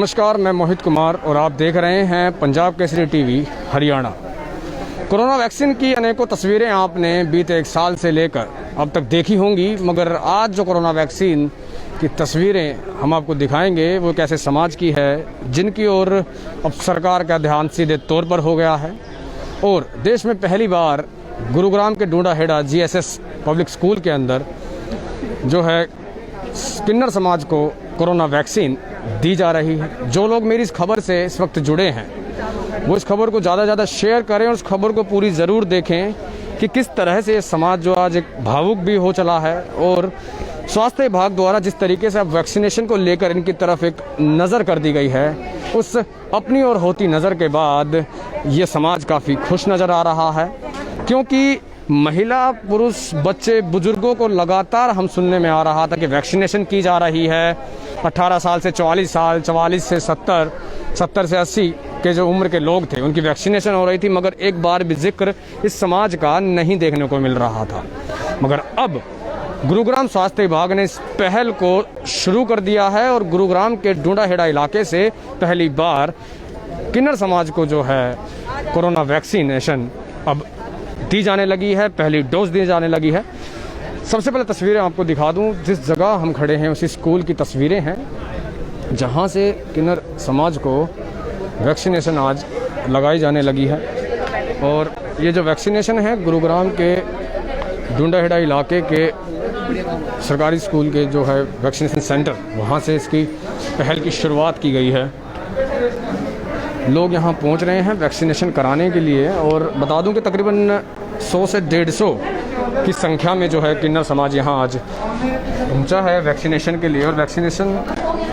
नमस्कार, मैं मोहित कुमार और आप देख रहे हैं Punjab Kesari TV Haryana. Corona vaccine की अनेकों तस्वीरें आपने बीते एक साल से लेकर अब तक देखी होंगी, मगर आज जो कोरोना वैक्सीन की तस्वीरें हम आपको दिखाएंगे वो कैसे समाज की है, जिनकी ओर अब सरकार का ध्यान सीधे तौर पर हो गया है। और देश में पहली बार गुरुग्राम के डूंडाहेड़ा GSS पब्लिक स्कूल के अंदर जो है किन्नर समाज को कोरोना वैक्सीन दी जा रही है। जो लोग मेरी इस खबर से इस वक्त जुड़े हैं वो इस खबर को ज़्यादा से ज़्यादा शेयर करें और उस खबर को पूरी ज़रूर देखें कि किस तरह से समाज जो आज एक भावुक भी हो चला है और स्वास्थ्य विभाग द्वारा जिस तरीके से अब वैक्सीनेशन को लेकर इनकी तरफ एक नज़र कर दी गई है, उस अपनी ओर होती नज़र के बाद ये समाज काफ़ी खुश नज़र आ रहा है। क्योंकि महिला, पुरुष, बच्चे, बुजुर्गों को लगातार हम सुनने में आ रहा था कि वैक्सीनेशन की जा रही है। 18 साल से 44 साल, 44 से 70, 70 से 80 के जो उम्र के लोग थे उनकी वैक्सीनेशन हो रही थी, मगर एक बार भी जिक्र इस समाज का नहीं देखने को मिल रहा था। मगर अब गुरुग्राम स्वास्थ्य विभाग ने इस पहल को शुरू कर दिया है और गुरुग्राम के डूंडाहेड़ा इलाके से पहली बार किन्नर समाज को जो है कोरोना वैक्सीनेशन अब दी जाने लगी है, पहली डोज दी जाने लगी है। सबसे पहले तस्वीरें आपको दिखा दूं, जिस जगह हम खड़े हैं उसी स्कूल की तस्वीरें हैं जहां से किन्नर समाज को वैक्सीनेशन आज लगाई जाने लगी है। और ये जो वैक्सीनेशन है गुरुग्राम के डूंडाहेड़ा इलाके के सरकारी स्कूल के जो है वैक्सीनेशन सेंटर, वहां से इसकी पहल की शुरुआत की गई है। लोग यहाँ पहुँच रहे हैं वैक्सीनेशन कराने के लिए और बता दूं कि तकरीबन 100 से 150 की संख्या में जो है किन्नर समाज यहाँ आज पहुँचा है वैक्सीनेशन के लिए। और वैक्सीनेशन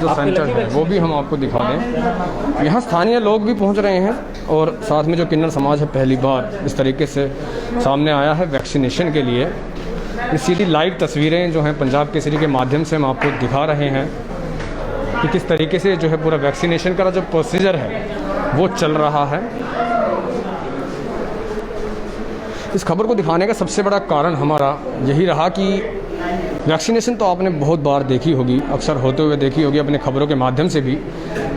जो सेंटर है वो भी हम आपको दिखा दें। यहाँ स्थानीय लोग भी पहुँच रहे हैं और साथ में जो किन्नर समाज है पहली बार इस तरीके से सामने आया है वैक्सीनेशन के लिए। ये सीधी लाइव तस्वीरें जो हैं पंजाब केसरी के माध्यम से हम आपको दिखा रहे हैं कि किस तरीके से जो है पूरा वैक्सीनेशन का जो प्रोसीजर है वो चल रहा है। इस खबर को दिखाने का सबसे बड़ा कारण हमारा यही रहा कि वैक्सीनेशन तो आपने बहुत बार देखी होगी, अक्सर होते हुए देखी होगी अपने खबरों के माध्यम से भी,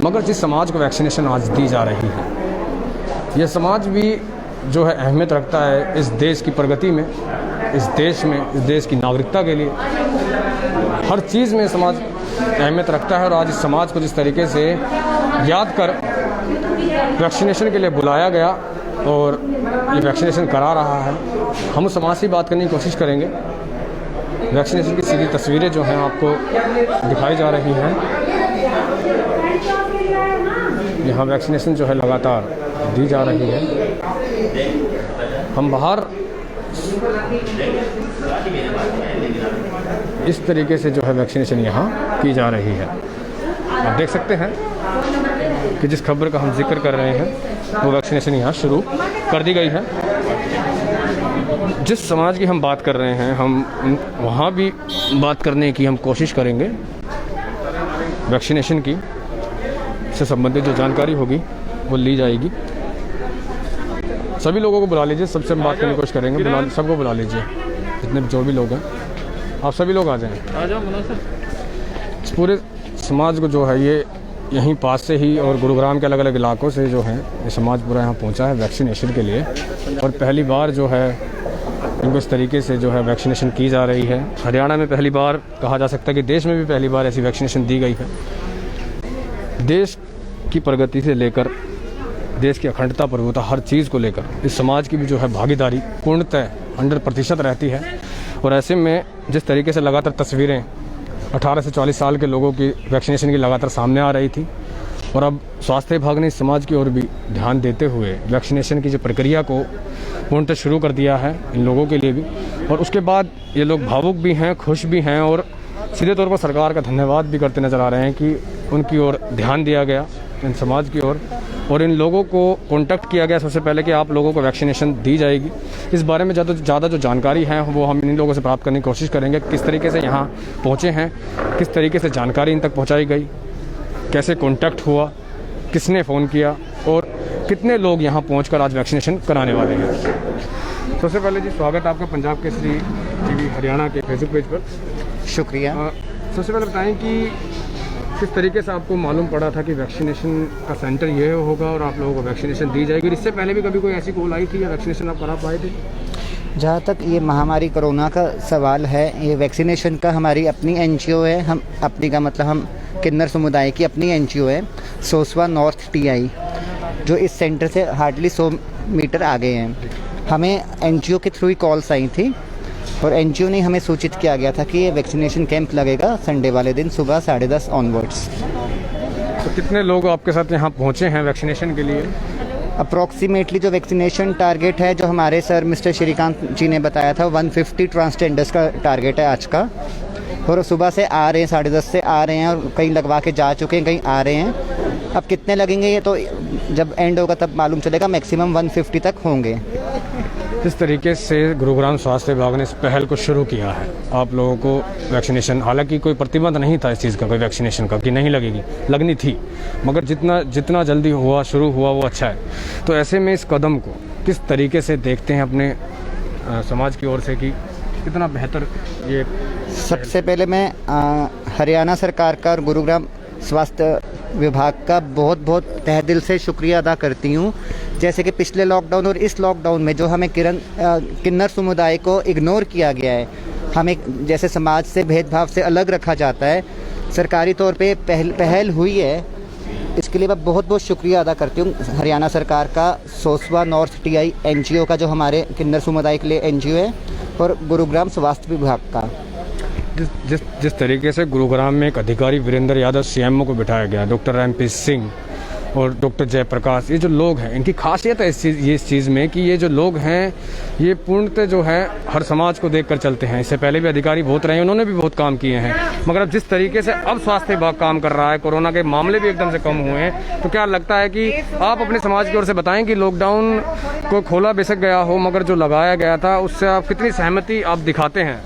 मगर जिस समाज को वैक्सीनेशन आज दी जा रही है, यह समाज भी जो है अहमियत रखता है इस देश की प्रगति में, इस देश में, इस देश की नागरिकता के लिए। हर चीज़ में समाज अहमियत रखता है और आज इस समाज को जिस तरीके से याद कर वैक्सीनेशन के लिए बुलाया गया और ये वैक्सीनेशन करा रहा है, हम उस समाज से बात करने की कोशिश करेंगे। वैक्सीनेशन की सीधी तस्वीरें जो हैं आपको दिखाई जा रही हैं। यहाँ वैक्सीनेशन जो है लगातार दी जा रही है। हम बाहर इस तरीके से जो है वैक्सीनेशन यहाँ की जा रही है। आप देख सकते हैं कि जिस खबर का हम जिक्र कर रहे हैं वो वैक्सीनेशन यहाँ शुरू कर दी गई है। जिस समाज की हम बात कर रहे हैं हम वहाँ भी बात करने की हम कोशिश करेंगे। वैक्सीनेशन की से संबंधित जो जानकारी होगी वो ली जाएगी। सभी लोगों को बुला लीजिए, सबसे हम बात करने की कोशिश करेंगे। सबको बुला लीजिए, जितने जो भी लोग हैं आप सभी लोग आ जाएँ। इस पूरे समाज को जो है ये यहीं पास से ही और गुरुग्राम के अलग अलग इलाकों से जो है ये समाज पूरा यहाँ पहुँचा है वैक्सीनेशन के लिए। और पहली बार जो है इनको इस तरीके से जो है वैक्सीनेशन की जा रही है। हरियाणा में पहली बार कहा जा सकता है कि देश में भी पहली बार ऐसी वैक्सीनेशन दी गई है। देश की प्रगति से लेकर देश की अखंडता, प्रभुता, हर चीज़ को लेकर इस समाज की भी जो है भागीदारी पूर्णतः 100% रहती है। और ऐसे में जिस तरीके से लगातार तस्वीरें 18 से 40 साल के लोगों की वैक्सीनेशन की लगातार सामने आ रही थी और अब स्वास्थ्य विभाग ने इस समाज की ओर भी ध्यान देते हुए वैक्सीनेशन की जो प्रक्रिया को पूर्णतः शुरू कर दिया है इन लोगों के लिए भी। और उसके बाद ये लोग भावुक भी हैं, खुश भी हैं और सीधे तौर पर सरकार का धन्यवाद भी करते नज़र आ रहे हैं कि उनकी ओर ध्यान दिया गया, इन समाज की ओर, और इन लोगों को कॉन्टैक्ट किया गया सबसे पहले कि आप लोगों को वैक्सीनेशन दी जाएगी। इस बारे में ज़्यादा जो जानकारी है वो हम इन लोगों से प्राप्त करने की कोशिश करेंगे। किस तरीके से यहाँ पहुँचे हैं, किस तरीके से जानकारी इन तक पहुँचाई गई, कैसे कॉन्टैक्ट हुआ, किसने फ़ोन किया और कितने लोग यहाँ पहुँचकर आज वैक्सीनेशन कराने वाले हैं। सबसे पहले जी स्वागत आपका पंजाब केसरी टीवी हरियाणा के फेसबुक पेज पर। शुक्रिया। सबसे पहले बताएं कि किस तरीके से आपको मालूम पड़ा था कि वैक्सीनेशन का सेंटर ये होगा और आप लोगों को वैक्सीनेशन दी जाएगी? इससे पहले भी कभी कोई ऐसी कॉल आई थी या वैक्सीनेशन आप करा पाए थे? जहाँ तक ये महामारी कोरोना का सवाल है, ये वैक्सीनेशन का हमारी अपनी एनजीओ है। हम अपनी का मतलब हम किन्नर समुदाय की अपनी एनजीओ है, सोसवा नॉर्थ टीआई, जो इस सेंटर से हार्डली 100 मीटर आगे हैं। हमें एनजीओ के थ्रू ही कॉल्स आई थी और एनजीओ ने हमें सूचित किया गया था कि ये वैक्सीनेशन कैंप लगेगा संडे वाले दिन सुबह 10:30 ऑनवर्ड्स। तो कितने लोग आपके साथ यहाँ पहुँचे हैं वैक्सीनेशन के लिए? अप्रॉक्सीमेटली जो वैक्सीनेशन टारगेट है, जो हमारे सर मिस्टर श्रीकांत जी ने बताया था, 150 ट्रांसजेंडर्स का टारगेट है आज का। और सुबह से आ रहे हैं, 10:30 से आ रहे हैं और कहीं लगवा के जा चुके हैं, कहीं आ रहे हैं। अब कितने लगेंगे ये तो जब एंड होगा तब मालूम चलेगा। मैक्सिमम 150 तक होंगे। किस तरीके से गुरुग्राम स्वास्थ्य विभाग ने इस पहल को शुरू किया है आप लोगों को वैक्सीनेशन? हालांकि कोई प्रतिबंध नहीं था इस चीज़ का, कोई वैक्सीनेशन का कि नहीं लगेगी, लगनी थी, मगर जितना जल्दी हुआ, शुरू हुआ, वो अच्छा है। तो ऐसे में इस कदम को किस तरीके से देखते हैं अपने समाज की ओर से कि कितना बेहतर ये? सबसे पहले मैं हरियाणा सरकार का और गुरुग्राम स्वास्थ्य विभाग का बहुत बहुत तहे दिल से शुक्रिया अदा करती हूँ। जैसे कि पिछले लॉकडाउन और इस लॉकडाउन में जो हमें किन्नर समुदाय को इग्नोर किया गया है, हमें जैसे समाज से भेदभाव से अलग रखा जाता है, सरकारी तौर पे पहल हुई है। इसके लिए मैं बहुत बहुत शुक्रिया अदा करती हूँ हरियाणा सरकार का, सोसवा नॉर्थ टीआई एनजीओ का, जो हमारे किन्नर समुदाय के लिए एनजीओ है, और गुरुग्राम स्वास्थ्य विभाग का। जिस तरीके से गुरुग्राम में एक अधिकारी वीरेंद्र यादव सीएमओ को बिठाया गया, डॉक्टर एमपी सिंह और डॉक्टर जयप्रकाश, ये जो लोग हैं, इनकी खासियत है इस चीज़ में कि ये जो लोग हैं ये पूर्णतः जो है हर समाज को देखकर चलते हैं। इससे पहले भी अधिकारी बहुत रहे हैं, उन्होंने भी बहुत काम किए हैं, मगर अब जिस तरीके से अब स्वास्थ्य विभाग काम कर रहा है, कोरोना के मामले भी एकदम से कम हुए हैं, तो क्या लगता है कि आप अपने समाज की ओर से बताएं कि लॉकडाउन को खोला बेशक गया हो, मगर जो लगाया गया था उससे आप कितनी सहमति आप दिखाते हैं?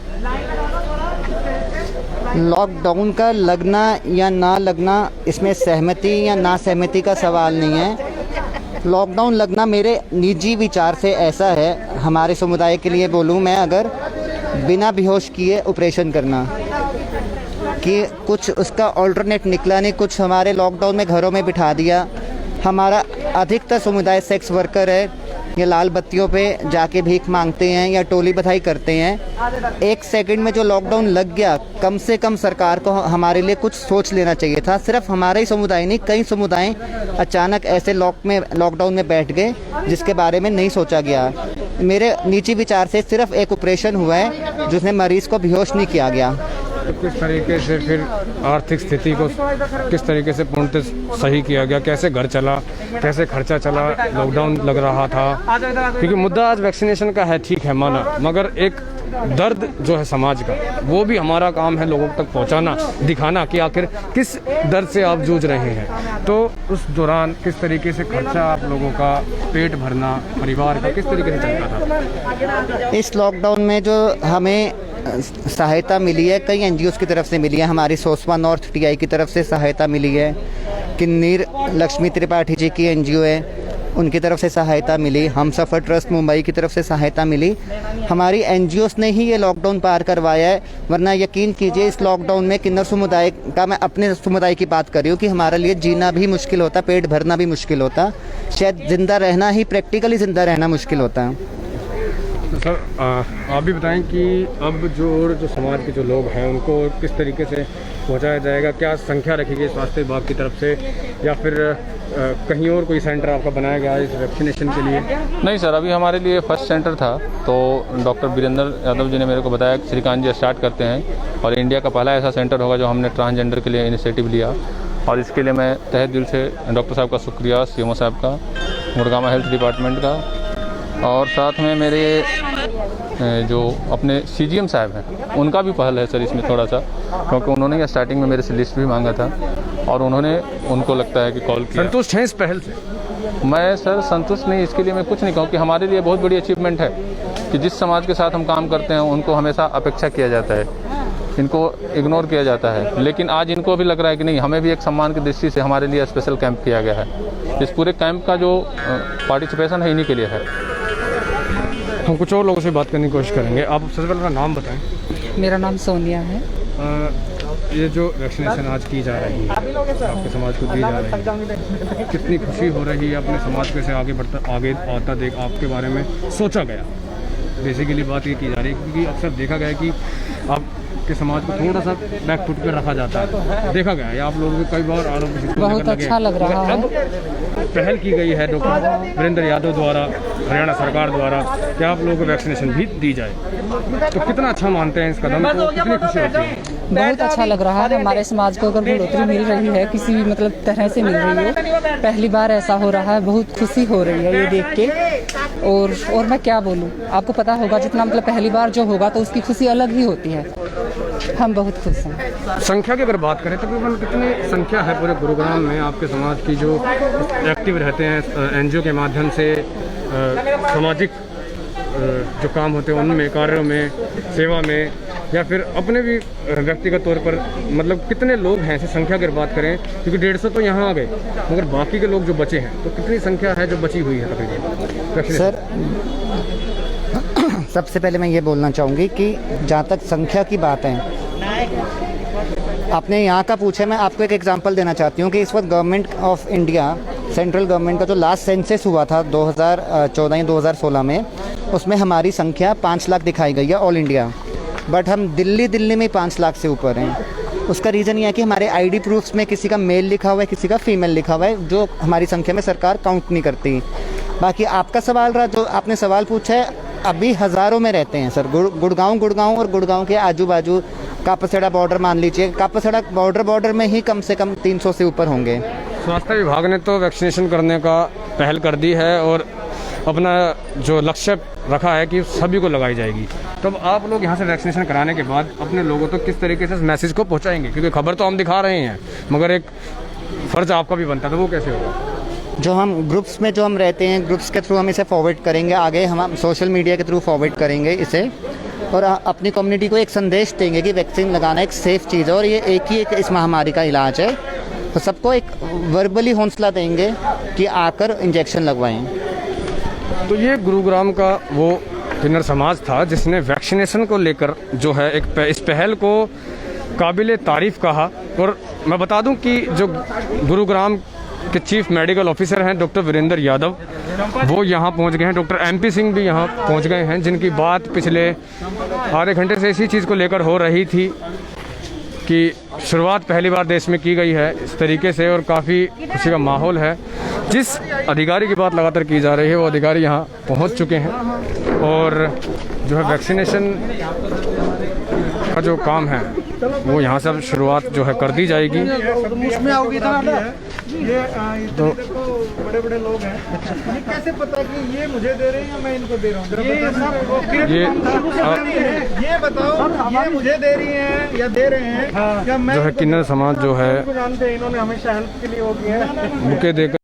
लॉकडाउन का लगना या ना लगना, इसमें सहमति या ना सहमति का सवाल नहीं है। लॉकडाउन लगना मेरे निजी विचार से ऐसा है, हमारे समुदाय के लिए बोलूँ मैं, अगर बिना बेहोश किए ऑपरेशन करना, कि कुछ उसका ऑल्टरनेट निकला नहीं, कुछ हमारे लॉकडाउन में घरों में बिठा दिया। हमारा अधिकतर समुदाय सेक्स वर्कर है, या लाल बत्तियों पे जाके भीख मांगते हैं या टोली बधाई करते हैं। 1 सेकंड में जो लॉकडाउन लग गया, कम से कम सरकार को हमारे लिए कुछ सोच लेना चाहिए था। सिर्फ हमारा ही समुदाय नहीं, कई समुदाय अचानक ऐसे लॉकडाउन में बैठ गए जिसके बारे में नहीं सोचा गया। मेरे निजी विचार से सिर्फ एक ऑपरेशन हुआ है जिसमें मरीज़ को बेहोश नहीं किया गया। तो किस तरीके से फिर आर्थिक स्थिति को किस तरीके से पूर्णतः सही किया गया? कैसे घर चला, कैसे खर्चा चला? लॉकडाउन लग रहा था, क्योंकि मुद्दा आज वैक्सीनेशन का है, ठीक है माना, मगर एक दर्द जो है समाज का, वो भी हमारा काम है लोगों तक पहुंचाना, दिखाना कि आखिर किस दर्द से आप जूझ रहे हैं। तो उस दौरान किस तरीके से खर्चा आप लोगों का, पेट भरना परिवार का किस तरीके से चलता था? इस लॉकडाउन में जो हमें सहायता मिली है, कई एनजीओज़ की तरफ से मिली है। हमारी सोसवा नॉर्थ टीआई की तरफ से सहायता मिली है, किन्नीर लक्ष्मी त्रिपाठी जी की एनजीओ है, उनकी तरफ से सहायता मिली, हम सफ़र ट्रस्ट मुंबई की तरफ से सहायता मिली। हमारी एनजीओज़ ने ही ये लॉकडाउन पार करवाया है, वरना यकीन कीजिए इस लॉकडाउन में किन्नर समुदाय का, मैं अपने समुदाय की बात कर रही हूँ, कि हमारे लिए जीना भी मुश्किल होता, पेट भरना भी मुश्किल होता, शायद ज़िंदा रहना ही, प्रैक्टिकली ज़िंदा रहना मुश्किल होता। तो सर आप भी बताएं कि अब जो समाज के जो लोग हैं उनको किस तरीके से पहुंचाया जाएगा? क्या संख्या रखी गई स्वास्थ्य विभाग की तरफ से, या फिर कहीं और कोई सेंटर आपका बनाया गया है इस वैक्सीनेशन के लिए? नहीं सर, अभी हमारे लिए फर्स्ट सेंटर था, तो डॉक्टर वीरेंद्र यादव जी ने मेरे को बताया कि श्रीकांत जी स्टार्ट करते हैं और इंडिया का पहला ऐसा सेंटर होगा जो हमने ट्रांसजेंडर के लिए इनिशिएटिव लिया, और इसके लिए मैं तहे दिल से डॉक्टर साहब का शुक्रिया, सीएमओ साहब का, गुड़गांव हेल्थ डिपार्टमेंट का, और साथ में मेरे जो अपने सीजीएम साहब हैं उनका भी पहल है सर इसमें थोड़ा सा, क्योंकि उन्होंने स्टार्टिंग में मेरे से लिस्ट भी मांगा था और उनको लगता है कि कॉल किया। संतुष्ट हैं इस पहल से? मैं सर संतुष्ट नहीं, इसके लिए मैं कुछ नहीं कहूँ, कि हमारे लिए बहुत बड़ी अचीवमेंट है कि जिस समाज के साथ हम काम करते हैं उनको हमेशा अपेक्षा किया जाता है, इनको इग्नोर किया जाता है, लेकिन आज इनको भी लग रहा है कि नहीं, हमें भी एक सम्मान की दृष्टि से हमारे लिए स्पेशल कैंप किया गया है। इस पूरे कैंप का जो पार्टिसिपेशन है इन्हीं के लिए है। हम कुछ और लोगों से बात करने की कोशिश करेंगे। आप सबसे पहले अपना नाम बताएं। मेरा नाम सोनिया है। ये जो वैक्सीनेशन आज की जा रही है आपके समाज को दी जा रही है, कितनी खुशी हो रही है अपने समाज को से आगे बढ़ता आगे आता देख आपके बारे में सोचा गया। बेसिकली बात ये की जा रही है क्योंकि अक्सर देखा गया है कि आपके समाज को थोड़ा सा बैक फुट पर रखा जाता है, देखा गया है आप लोगों को कई बार आरोप बहुत अच्छा लग रहा है। अब पहल की गई है डॉक्टर वीरेंद्र यादव द्वारा, हरियाणा सरकार द्वारा कि आप लोगों को वैक्सीनेशन भी दी जाए, तो कितना अच्छा मानते हैं इस कदम को, कितनी खुशी होती है? बहुत अच्छा लग रहा है। हमारे समाज को अगर बढ़ोतरी मिल रही है किसी भी मतलब तरह से मिल रही है, पहली बार ऐसा हो रहा है, बहुत खुशी हो रही है ये देख के। और मैं क्या बोलूँ, आपको पता होगा जितना मतलब पहली बार जो होगा तो उसकी खुशी अलग ही होती है। हम बहुत खुश हैं। संख्या की अगर बात करें तकरीबन कितनी संख्या है पूरे गुरुग्राम में आपके समाज की जो एक्टिव रहते हैं एनजीओ के माध्यम से सामाजिक जो काम होते हैं उनमें, कार्यों में, सेवा में, या फिर अपने भी व्यक्तिगत तौर पर, मतलब कितने लोग हैं ऐसी संख्या की अगर बात करें, क्योंकि 150 तो यहाँ आ गए मगर बाकी के लोग जो बचे हैं तो कितनी संख्या है जो बची हुई है तकरीबन? सर सबसे पहले मैं ये बोलना चाहूँगी कि जहाँ तक संख्या की बात है, आपने यहाँ का पूछा, मैं आपको एक एग्जांपल देना चाहती हूँ कि इस वक्त government of India, central government का जो लास्ट सेंसस हुआ था 2014 या 2016 में, उसमें हमारी संख्या 5 लाख दिखाई गई है ऑल इंडिया, बट हम दिल्ली में 5 लाख से ऊपर हैं। उसका रीज़न ये है कि हमारे आईडी प्रूफ्स में किसी का मेल लिखा हुआ है, किसी का फीमेल लिखा हुआ है, जो हमारी संख्या में सरकार काउंट नहीं करती। बाकी आपका सवाल रहा, जो आपने सवाल पूछा है, अभी हज़ारों में रहते हैं सर। गुड़गांव और गुड़गांव के आजू बाजू कापसेड़ा बॉर्डर मान लीजिए, कापसेड़ा बॉर्डर में ही कम से कम 300 से ऊपर होंगे। स्वास्थ्य विभाग ने तो वैक्सीनेशन करने का पहल कर दी है और अपना जो लक्ष्य रखा है कि सभी को लगाई जाएगी। तो अब आप लोग यहाँ से वैक्सीनेशन कराने के बाद अपने लोगों तो किस तरीके से मैसेज को पहुँचाएंगे? क्योंकि खबर तो हम दिखा रहे हैं मगर एक फ़र्ज आपका भी बनता है, तो वो कैसे होगा? जो हम ग्रुप्स में जो हम रहते हैं, ग्रुप्स के थ्रू हम इसे फॉरवर्ड करेंगे आगे, हम सोशल मीडिया के थ्रू फॉरवर्ड करेंगे इसे, और अपनी कम्युनिटी को एक संदेश देंगे कि वैक्सीन लगाना एक सेफ़ चीज़ है और ये एक इस महामारी का इलाज है। तो सबको एक वर्बली हौसला देंगे कि आकर इंजेक्शन लगवाएं। तो ये गुरुग्राम का वो किन्नर समाज था जिसने वैक्सीनेशन को लेकर जो है इस पहल को काबिल तारीफ़ कहा। और मैं बता दूं कि जो गुरुग्राम के चीफ मेडिकल ऑफिसर हैं डॉक्टर वीरेंद्र यादव, वो यहाँ पहुँच गए हैं। डॉक्टर MP सिंह भी यहाँ पहुँच गए हैं, जिनकी बात पिछले आधे घंटे से इसी चीज़ को लेकर हो रही थी कि शुरुआत पहली बार देश में की गई है इस तरीके से और काफ़ी खुशी का माहौल है। जिस अधिकारी की बात लगातार की जा रही है वो अधिकारी यहाँ पहुँच चुके हैं और जो है वैक्सीनेशन का जो काम है वो यहाँ से अब शुरुआत जो है कर दी जाएगी। तो बड़े लोग हैं, ये कैसे पता कि ये मुझे दे रहे हैं या मैं इनको दे रहा हूँ? ये बताओ, ये मुझे दे रही हैं या दे रहे हैं या मैं? जो है किन्नर समाज जो है जानते हैं, इन्होंने हमेशा हेल्प के लिए वो किया है। बुके देकर